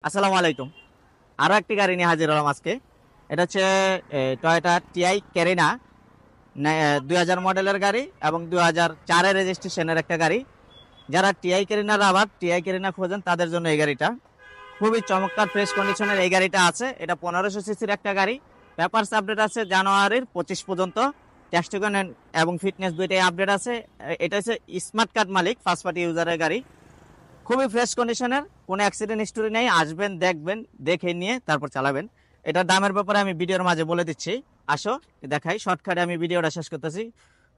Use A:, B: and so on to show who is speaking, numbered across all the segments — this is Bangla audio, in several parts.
A: আসসালামু আলাইকুম। আরো একটি গাড়ি নিয়ে হাজির হলাম আজকে। এটা হচ্ছে টয়োটা টিআই ক্যারিনা 2000 মডেলের গাড়ি এবং 2004 রেজিস্ট্রেশনের একটা গাড়ি। যারা টিআই ক্যারিনা আবার টিআই ক্যারিনা খোঁজেন তাদের জন্য এই গাড়িটা খুবই চমৎকার ফ্রেশ কন্ডিশনের এই গাড়িটা আছে। এটা 1500 সিসির একটা গাড়ি। পেপারস আপডেট আছে জানুয়ারির 25 পর্যন্ত। টেস্টিগন এবং ফিটনেস দুইটাই আপডেট আছে। এটা হচ্ছে স্মার্ট কার্ড মালিক, ফার্স্ট পার্টি ইউজারের গাড়ি। খুবই ফ্রেশ কন্ডিশনের, কোনো অ্যাক্সিডেন্ট হিস্টোরি নেই। আসবেন, দেখবেন, দেখে নিয়ে তারপর চালাবেন। এটার দামের ব্যাপারে আমি ভিডিওর মাঝে বলে দিচ্ছি। আসো দেখাই, শর্টকাটে আমি ভিডিওটা শেষ করতেছি।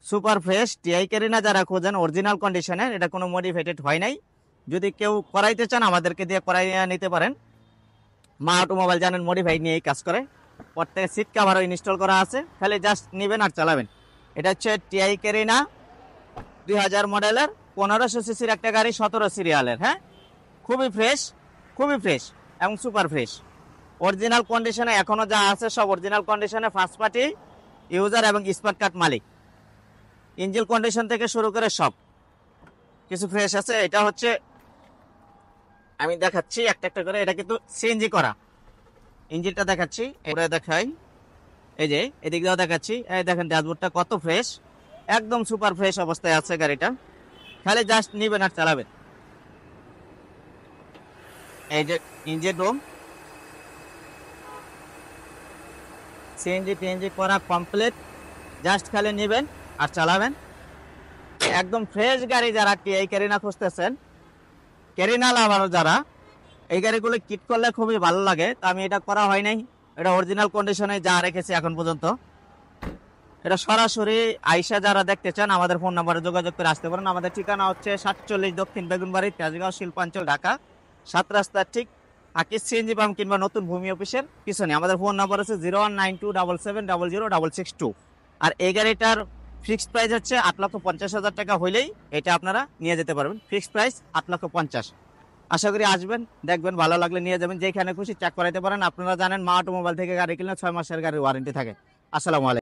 A: সুপার ফ্রেশ টিআই ক্যারিনা যারা খোঁজেন অরিজিনাল কন্ডিশনের, এটা কোনো মডিফাইড হয় নাই। যদি কেউ করাইতে চান আমাদেরকে দিয়ে করাই নিতে পারেন। মা অটোমোবাইল জানেন মডিফাই নিয়েই কাজ করে। প্রত্যেকে সিট কাভারও ইনস্টল করা আছে, খালি জাস্ট নেবেন আর চালাবেন। এটা হচ্ছে টিআই ক্যারিনা 2000 মডেলের 1500 সিসির একটা গাড়ি, 17 সিরিয়ালের। হ্যাঁ, খুবই ফ্রেশ, খুবই ফ্রেশ এবং সুপার ফ্রেশ। অরিজিনাল কন্ডিশনে এখনো যা আছে সব অরিজিনাল কন্ডিশনে, ফার্স্ট পার্টি ইউজার এবং স্মার্ট কার্ড মালিক। ইঞ্জিন কন্ডিশন থেকে শুরু করে সব কিছু ফ্রেশ আছে। এটা হচ্ছে আমি দেখাচ্ছি একটা একটা করে। এটা কিন্তু সিএনজি করা। ইঞ্জিনটা দেখাচ্ছি, এটা দেখাই। এই যে এদিক দিয়েও দেখাচ্ছি। এই দেখেন ড্যাশবোর্ডটা কত ফ্রেশ, একদম সুপার ফ্রেশ অবস্থায় আছে গাড়িটা। খালি জাস্ট নিবেন আর চালাবেন। এই যে ইঞ্জিন রুম, সিএনজি টিএনজি করা কমপ্লিট। জাস্ট খালি নেবেন আর চালাবেন। একদম ফ্রেশ গাড়ি। যারা এই ক্যারিনা খুঁজতেছেন, ক্যারিনা লাভার যারা, এই গাড়িগুলো কিট করলে খুবই ভালো লাগে। তো আমি এটা করা হয় নাই, এটা অরিজিনাল কন্ডিশনে যা রেখেছি এখন পর্যন্ত। এটা সরাসরি আইসা যারা দেখতে চান আমাদের ফোন নাম্বারে যোগাযোগ করে আসতে পারেন। আমাদের ঠিকানা হচ্ছে 47 দক্ষিণ বেগুনবাড়ি, তেজগাঁও, শিল্পাঞ্চল, ঢাকা। 7 রাস্তার ঠিক আকিস সিএনজি পাম্প কিংবা নতুন ভূমি অফিসের পিছনে। আমাদের ফোন নাম্বার হচ্ছে 019277000062। আর এই গাড়িটার ফিক্সড প্রাইস হচ্ছে 8,50,000 টাকা হইলেই এটা আপনারা নিয়ে যেতে পারবেন। Fixed price 8,50,000। আশা করি আসবেন, দেখবেন, ভালো লাগলে নিয়ে যাবেন। যেখানে খুশি চেক করাইতে পারেন। আপনারা জানেন মা অটোমোবাইল থেকে গাড়ি কিনলে 6 মাসের গাড়ির ওয়ারেন্টি থাকে। আসসালামু আলাইকুম।